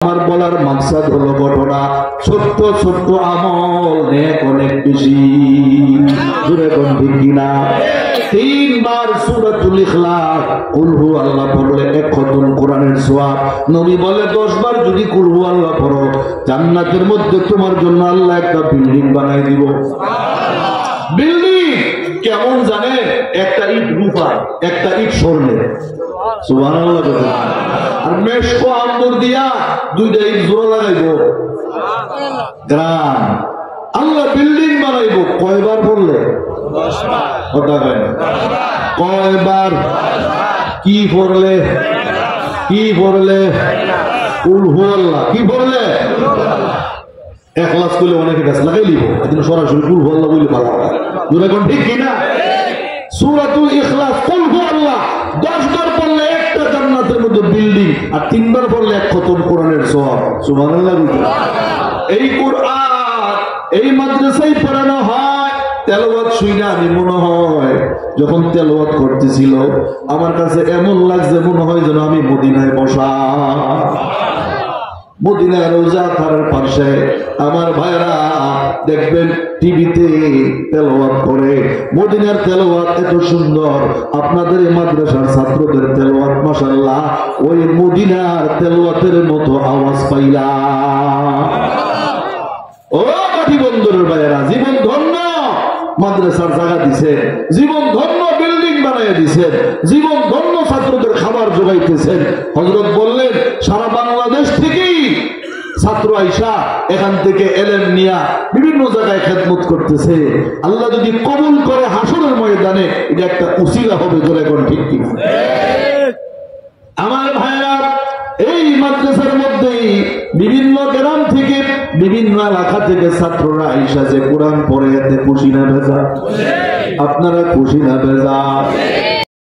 আমার বলার মাকসাদ হলো ঘটনা ছোট্ট ছোট্ট আমল নেক অনেক বেশি জুড়ে কোন ঠিক কিনা। 3 বার সূরাতুল ইখলাস কুল হু আল্লাহ পড়লে 1 খতম কোরআনের সওয়াব। নবী বলে 10 বার যদি কুল হু আল্লাহ পড়ো জান্নাতের মধ্যে তোমার জন্য আল্লাহ একটা বিল্ডিং বানাই দিব। সুবহানাল্লাহ। বিল্ডিং কেমন জানে? একটা ইট রূপা, একটা ইট স্বর্ণের। সুবহানাল্লাহ। আর মেশকো আম্বর দিয়া 2টা ইট জোড়া লাগাইবো। গ্রাম আল্লাহ বিল্ডিং বানাইবো। কয়বার বললে? 10 বার। কথা কয় না। কয়বার? কি পড়লে? কি পড়লে? কুল হু আল্লাহ। কি পড়লে? ইখলাস করলে অনেকে গাছ লাগাই লিব, কিন্তু সরাসরি কুল হু আল্লাহ বলে ভালো হয়। দুটো কোন ঠিক কিনা? সূরাতুল ইখলাস কুল হু আল্লাহ 10 বার পড়লে একটা জান্নাতের মধ্যে বিল্ডিং, আর 3 বার পড়লে 1 খতম কোরআনের সওয়াব। সুবহানাল্লাহ। এই কোরআন এই মাদ্রাসায় পড়ানো হয়। তেলাওয়াত শুইনা আমি মনে হয় যখন তেলাওয়াত করতেছিল আমার কাছে এমন লাগছে মনে হয় যেন আমি মদিনায় বসা। মদিনার রোজা তার পাশে আমার ভাইরা দেখবেন টিভিতে তেলাওয়াত করে। মদিনার তেলাওয়াত এত সুন্দর, আপনাদের এই মাদ্রাসার ছাত্রদের তেলাওয়াত মাশাআল্লাহ ওই মদিনার তেলাওয়াতের মতো আওয়াজ পাইলা। ও কাঠি বন্ধুর ভাইরা, জীবন ধন্য মাদ্রাসার জায়গা দিছে, জীবন ধন্য বিল্ডিং বানাইয়া দিছে, জীবন ধন্য ছাত্রদের খাবার যোগাইতেছেন। হযরত বললেন সারা বাংলাদেশ থেকেই ছাত্র আইসা এখান থেকে এলেম নিয়া বিভিন্ন জায়গায় খেদমত করতেছে। আল্লাহ যদি কবুল করে হাসরের ময়দানে এটা একটা উসিলা হবে। জোরে কোন ঠিক কিনা? আমার ভাইরা, এই মাদ্রাসার মধ্যেই বিভিন্ন গ্রাম থেকে বিভিন্ন এলাকা থেকে ছাত্ররা আইসা যে কোরআন পড়ে এতে খুশি না বেজা? আপনারা খুশি না বেজা?